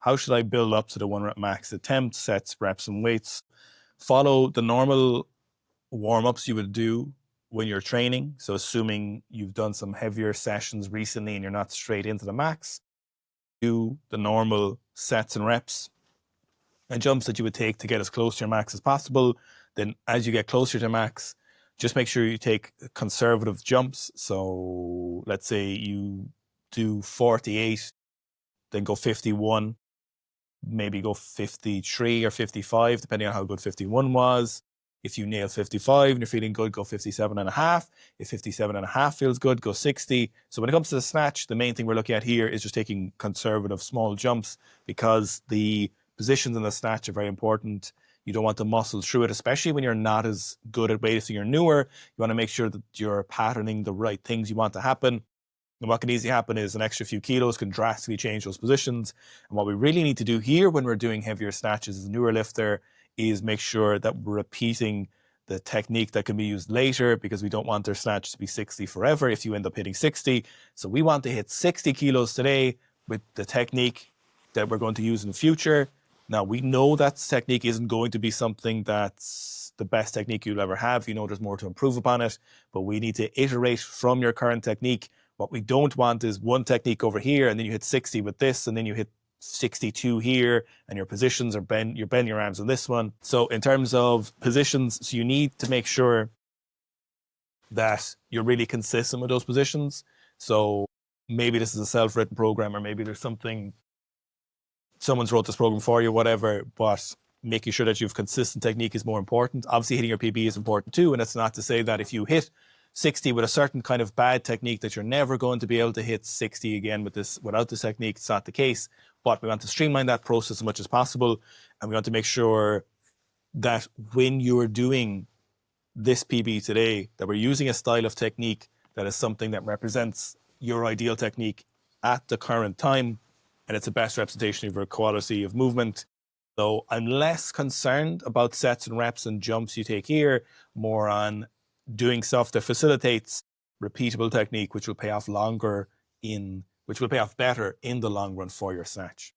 how should I build up to the 1 rep max attempts, sets, reps, and weights? Follow the normal warm-ups you would do when you're training. So assuming you've done some heavier sessions recently and you're not straight into the max, do the normal sets and reps and jumps that you would take to get as close to your max as possible. Then as you get closer to max, just make sure you take conservative jumps. So let's say you do 48, then go 51, maybe go 53 or 55, depending on how good 51 was. If you nail 55 and you're feeling good, go 57.5. If 57.5 feels good, go 60. So when it comes to the snatch, the main thing we're looking at here is just taking conservative small jumps, because the positions in the snatch are very important. You don't want to muscle through it, especially when you're not as good at weightlifting, you're newer. You want to make sure that you're patterning the right things you want to happen. And what can easily happen is an extra few kilos can drastically change those positions. And what we really need to do here when we're doing heavier snatches as a newer lifter is make sure that we're repeating the technique that can be used later, because we don't want their snatch to be 60 forever if you end up hitting 60. So we want to hit 60 kilos today with the technique that we're going to use in the future. Now, we know that technique isn't going to be something that's the best technique you'll ever have. You know, there's more to improve upon it, but we need to iterate from your current technique. What we don't want is one technique over here, and then you hit 60 with this, and then you hit 62 here, and your positions are you're bending your arms on this one. So in terms of positions, so you need to make sure that you're really consistent with those positions. So maybe this is a self-written program, or maybe there's something, someone's wrote this program for you, whatever, but making sure that you have consistent technique is more important. Obviously, hitting your PB is important too, and it's not to say that if you hit 60 with a certain kind of bad technique that you're never going to be able to hit 60 again without this technique. It's not the case, but we want to streamline that process as much as possible, and we want to make sure that when you're doing this PB today, that we're using a style of technique that is something that represents your ideal technique at the current time, and it's the best representation of your quality of movement. So I'm less concerned about sets and reps and jumps you take here, more on doing stuff that facilitates repeatable technique, which will pay off better in the long run for your snatch.